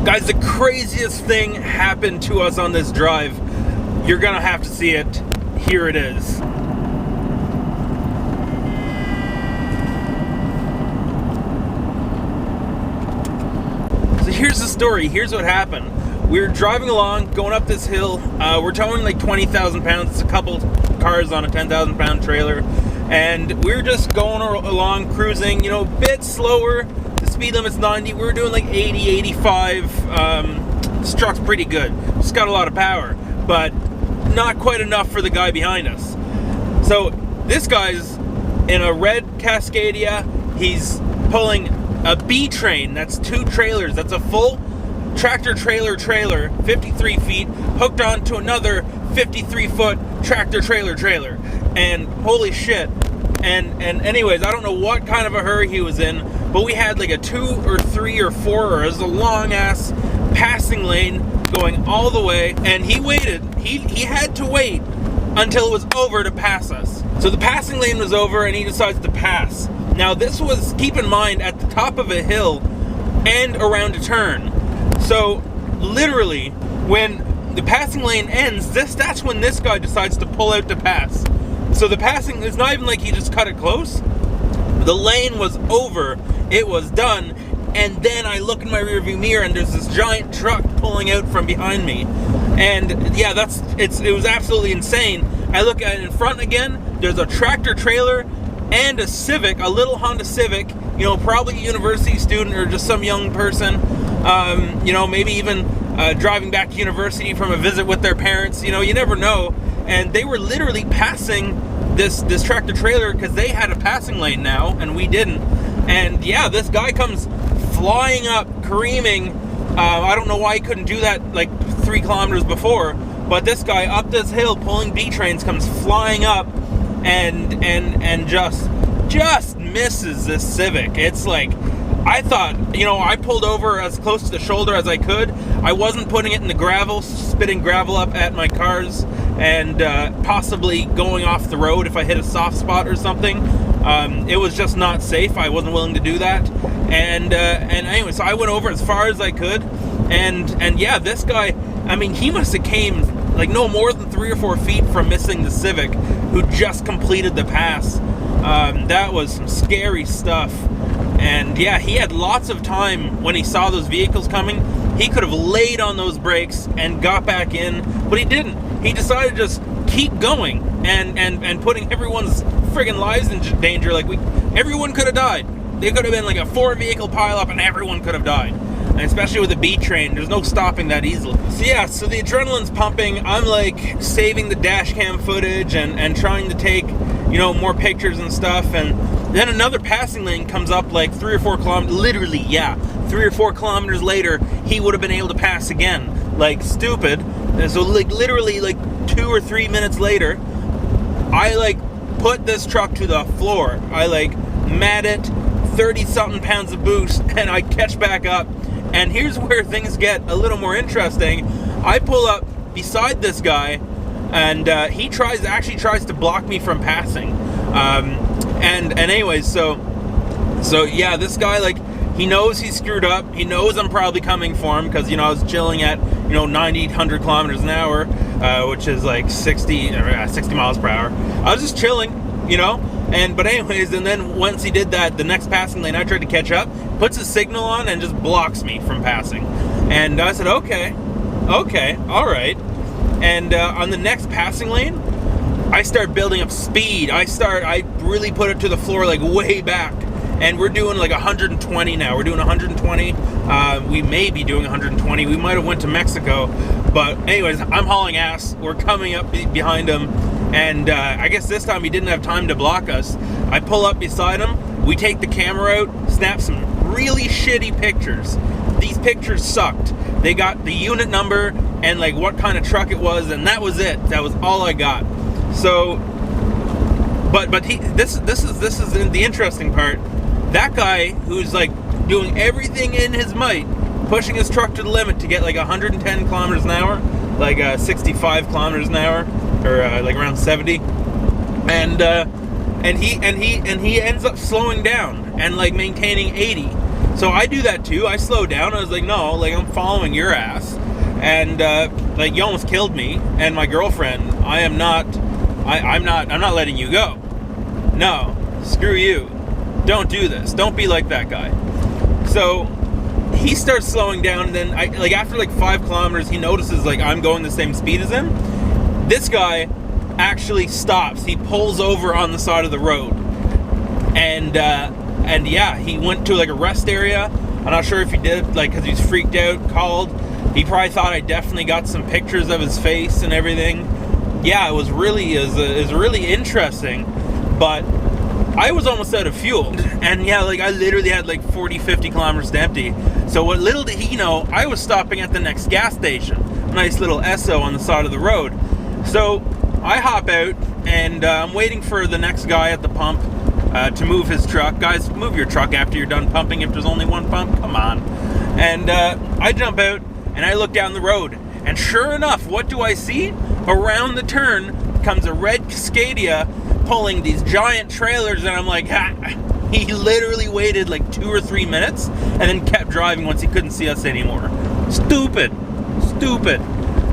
Guys, the craziest thing happened to us on this drive. You're gonna have to see it. Here it is. So here's the story. Here's what happened. We're driving along, going up this hill. We're towing like 20,000 pounds. It's a couple cars on a 10,000 pound trailer. And we're just going along, cruising, you know, a bit slower. The speed limit's 90. We were doing like 80, 85. This truck's pretty good. It's got a lot of power, but not quite enough for the guy behind us. So this guy's in a red Cascadia. He's pulling a B train. That's 2 trailers. That's a full tractor trailer, 53 feet, hooked onto another 53-foot tractor trailer. And holy shit. And anyways, I don't know what kind of a hurry he was in, but we had like a 2 or 3 or 4, or it was a long ass passing lane going all the way, and he waited. He had to wait until it was over to pass us. So the passing lane was over and he decides to pass. Now this was, keep in mind, at the top of a hill and around a turn. So literally when the passing lane ends, that's when this guy decides to pull out to pass. So the passing, it's not even like he just cut it close. The lane was over, it was done, and then I look in my rearview mirror and there's this giant truck pulling out from behind me. And yeah, it was absolutely insane. I look at it in front again, there's a tractor trailer and a Civic, a little Honda Civic, you know, probably a university student or just some young person, you know, maybe even driving back to university from a visit with their parents, you know, you never know. And they were literally passing this tractor trailer because they had a passing lane now and we didn't. And yeah, this guy comes flying up, careening. I don't know why he couldn't do that like 3 kilometers before, but this guy up this hill pulling B trains comes flying up and just misses this Civic. It's like, I thought, you know, I pulled over as close to the shoulder as I could. I wasn't putting it in the gravel, spitting gravel up at my cars and possibly going off the road if I hit a soft spot or something. It was just not safe. I wasn't willing to do that. And anyway, so I went over as far as I could. And yeah, this guy, I mean, he must have came like no more than 3 or 4 feet from missing the Civic, who just completed the pass. That was some scary stuff. And yeah, he had lots of time when he saw those vehicles coming. He could have laid on those brakes and got back in, but he didn't. He decided to just keep going and putting everyone's friggin' lives in danger. Like, everyone could have died. There could have been like a 4-vehicle pileup and everyone could have died. And especially with a B train, there's no stopping that easily. So yeah, so the adrenaline's pumping. I'm like saving the dash cam footage and trying to take, you know, more pictures and stuff. And then another passing lane comes up like 3 or 4 kilometers, literally, yeah, 3 or 4 kilometers later, he would have been able to pass again, like stupid. And so like literally like 2 or 3 minutes later, I like put this truck to the floor. I like mat it, 30-something pounds of boost, and I catch back up. And here's where things get a little more interesting. I pull up beside this guy, and he actually tries to block me from passing. And anyways, so yeah, this guy, like, he knows he's screwed up. He knows I'm probably coming for him because, you know, I was chilling at, you know, 90, 100 kilometers an hour, which is like 60 miles per hour. I was just chilling, you know. But anyways, and then once he did that, the next passing lane, I tried to catch up, puts a signal on and just blocks me from passing. And I said, okay, all right. And on the next passing lane, I start building up speed. I really put it to the floor, like way back. And we're doing like 120 now. We're doing 120. We may be doing 120. We might have went to Mexico. But anyways, I'm hauling ass. We're coming up behind him. And I guess this time he didn't have time to block us. I pull up beside him. We take the camera out, snap some really shitty pictures. These pictures sucked. They got the unit number and like what kind of truck it was, and that was it. That was all I got. So, but this is the interesting part. That guy who's like doing everything in his might, pushing his truck to the limit to get like 110 kilometers an hour, like 65 kilometers an hour, or like around 70, and he ends up slowing down and like maintaining 80. So I do that too. I slow down. I was like, no, like, I'm following your ass. And, like, you almost killed me and my girlfriend. I'm not letting you go. No, screw you. Don't do this. Don't be like that guy. So he starts slowing down, and then after like 5 kilometers, he notices like I'm going the same speed as him. This guy actually stops. He pulls over on the side of the road, and yeah, he went to like a rest area. I'm not sure if he did, like, because he's freaked out, called. He probably thought I definitely got some pictures of his face and everything. Yeah, it was really interesting, but I was almost out of fuel. And yeah, like, I literally had like 40-50 kilometers to empty. So what little did he know, I was stopping at the next gas station. Nice little Esso on the side of the road. So I hop out, and I'm waiting for the next guy at the pump to move his truck. Guys, move your truck after you're done pumping if there's only one pump. Come on. And I jump out, and I look down the road. And sure enough, what do I see? Around the turn comes a red Cascadia pulling these giant trailers, and I'm like, ha. He literally waited like 2 or 3 minutes and then kept driving once he couldn't see us anymore. Stupid.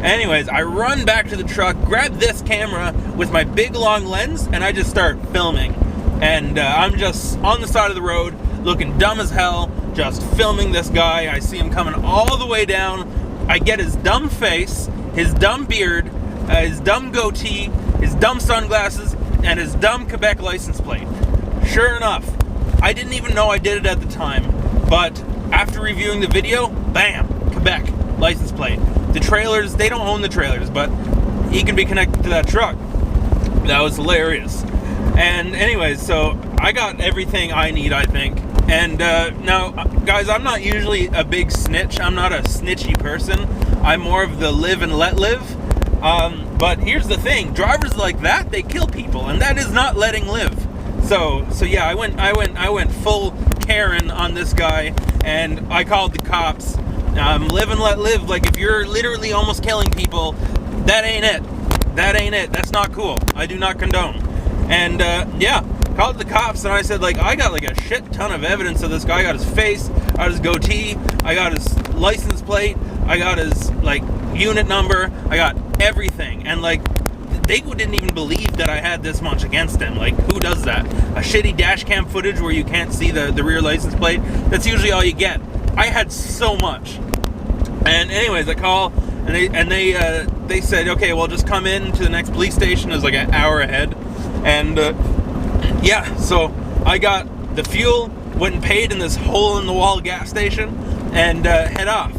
Anyways, I run back to the truck, grab this camera with my big long lens, and I just start filming. And I'm just on the side of the road, looking dumb as hell, just filming this guy. I see him coming all the way down. I get his dumb face, his dumb beard, his dumb goatee, his dumb sunglasses, and his dumb Quebec license plate. Sure enough, I didn't even know I did it at the time, but after reviewing the video, bam, Quebec license plate. The trailers, they don't own the trailers, but he can be connected to that truck. That was hilarious. And anyways, so I got everything I need, I think. And now, guys, I'm not usually a big snitch. I'm not a snitchy person. I'm more of the live and let live. But here's the thing: drivers like that, they kill people, and that is not letting live. So yeah, I went full Karen on this guy, and I called the cops. Live and let live. Like, if you're literally almost killing people, that ain't it. That's not cool. I do not condone. And yeah, called the cops, and I said, like, I got like a shit ton of evidence of this guy. I got his face, I got his goatee, I got his license plate, I got his like unit number, I got everything. And like, they didn't even believe that I had this much against him. Like, who does that? A shitty dash cam footage where you can't see the rear license plate? That's usually all you get. I had so much. And anyways, I call, and they said, okay, well, just come in to the next police station. It was like an hour ahead. And yeah, so I got the fuel, went and paid in this hole-in-the-wall gas station, and head off.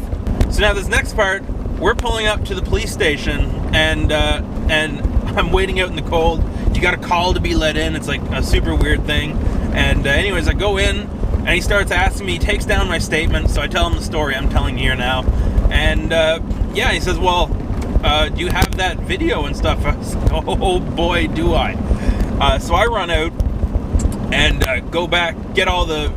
So now this next part, we're pulling up to the police station, and I'm waiting out in the cold. You got a call to be let in. It's like a super weird thing. And anyways, I go in, and he starts asking me, he takes down my statement, so I tell him the story I'm telling you here now. And yeah, he says, well, do you have that video and stuff? I was, oh boy, do I. So I run out and go back, get all the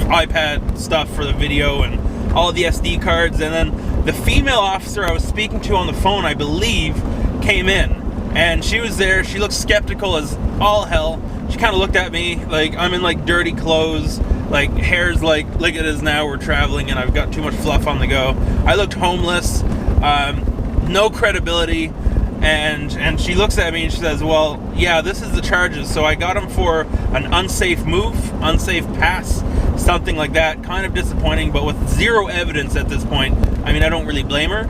iPad stuff for the video and all the SD cards, and then the female officer I was speaking to on the phone, I believe, came in, and she was there. She looked skeptical as all hell. She kind of looked at me like I'm in like dirty clothes, like hair's like it is now, we're traveling and I've got too much fluff on the go. I looked homeless, no credibility, and she looks at me and she says, well, yeah, this is the charges. So I got him for an unsafe move, unsafe pass, something like that. Kind of disappointing, but with zero evidence at this point. I mean, I don't really blame her.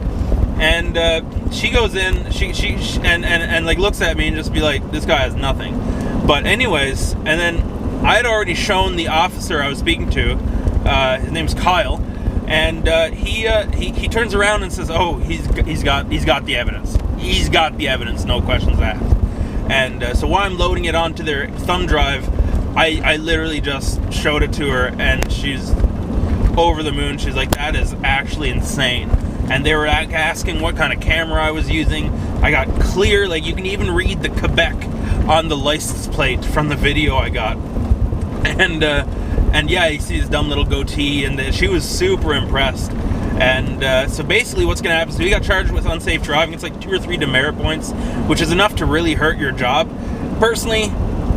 And she goes in, she and like looks at me and just be like, this guy has nothing. But anyways, and then I had already shown the officer I was speaking to, his name's Kyle, and he turns around and says, oh, he's got the evidence. He's got the evidence, no questions asked. And so while I'm loading it onto their thumb drive, I literally just showed it to her, and she's over the moon. She's like, that is actually insane. And they were asking what kind of camera I was using. I got clear, like you can even read the Quebec on the license plate from the video I got. And yeah, you see his dumb little goatee, and she was super impressed. And so basically what's going to happen is we got charged with unsafe driving. It's like 2 or 3 demerit points, which is enough to really hurt your job. Personally,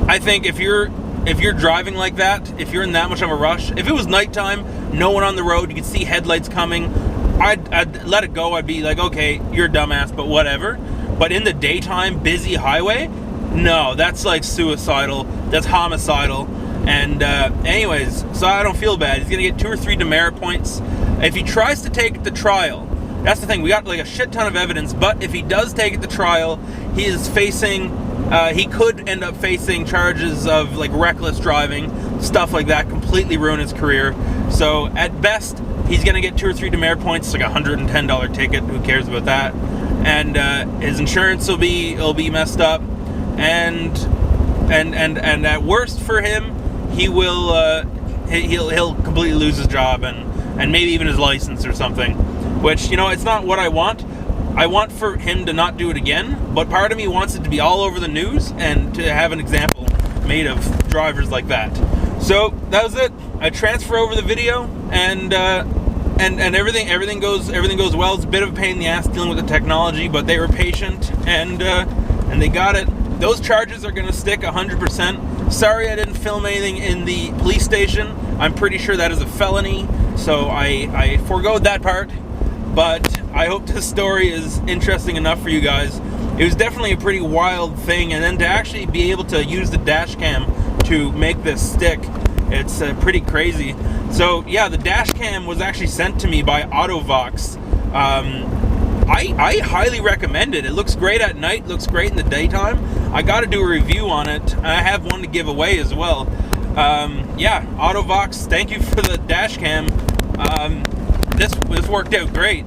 I think if you're if you're driving like that, if you're in that much of a rush, if it was nighttime, no one on the road, you could see headlights coming, I'd let it go. I'd be like, okay, you're a dumbass, but whatever. But in the daytime, busy highway, no, that's like suicidal. That's homicidal. And anyways, so I don't feel bad. He's gonna get 2 or 3 demerit points. If he tries to take the trial, that's the thing. We got like a shit ton of evidence. But if he does take it to trial, he is facing. He could end up facing charges of like reckless driving, stuff like that. Completely ruin his career. So at best, he's gonna get 2 or 3 demerit points. It's like a $110 ticket. Who cares about that? And his insurance will be messed up. And at worst for him, he will he'll completely lose his job and maybe even his license or something. Which, you know, it's not what I want. I want for him to not do it again, but part of me wants it to be all over the news and to have an example made of drivers like that. So that was it. I transfer over the video and everything goes well. It's a bit of a pain in the ass dealing with the technology, but they were patient and they got it. Those charges are going to stick 100%. Sorry I didn't film anything in the police station. I'm pretty sure that is a felony, so I forgoed that part. But I hope this story is interesting enough for you guys. It was definitely a pretty wild thing, and then to actually be able to use the dash cam to make this stick, it's pretty crazy. So yeah, the dash cam was actually sent to me by AutoVox. I highly recommend it. It looks great at night, looks great in the daytime. I got to do a review on it. I have one to give away as well. Yeah, AutoVox, thank you for the dash cam. This worked out great.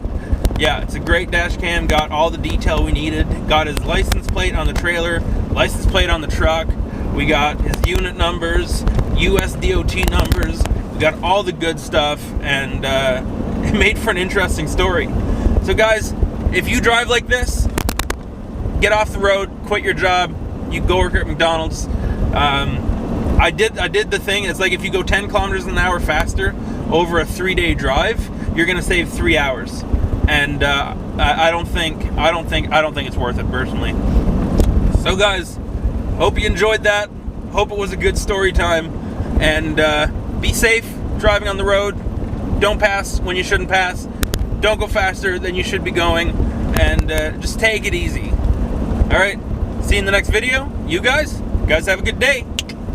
Yeah, it's a great dash cam. Got all the detail we needed. Got his license plate on the trailer, license plate on the truck. We got his unit numbers, US DOT numbers. We got all the good stuff, and it made for an interesting story. So guys, if you drive like this, get off the road, quit your job, you go work at McDonald's. I did the thing. It's like if you go 10 kilometers an hour faster over a 3-day drive, you're gonna save 3 hours. And I don't think it's worth it personally. So guys, hope you enjoyed that. Hope it was a good story time. And be safe driving on the road. Don't pass when you shouldn't pass. Don't go faster than you should be going. And just take it easy. All right. See you in the next video. You guys have a good day.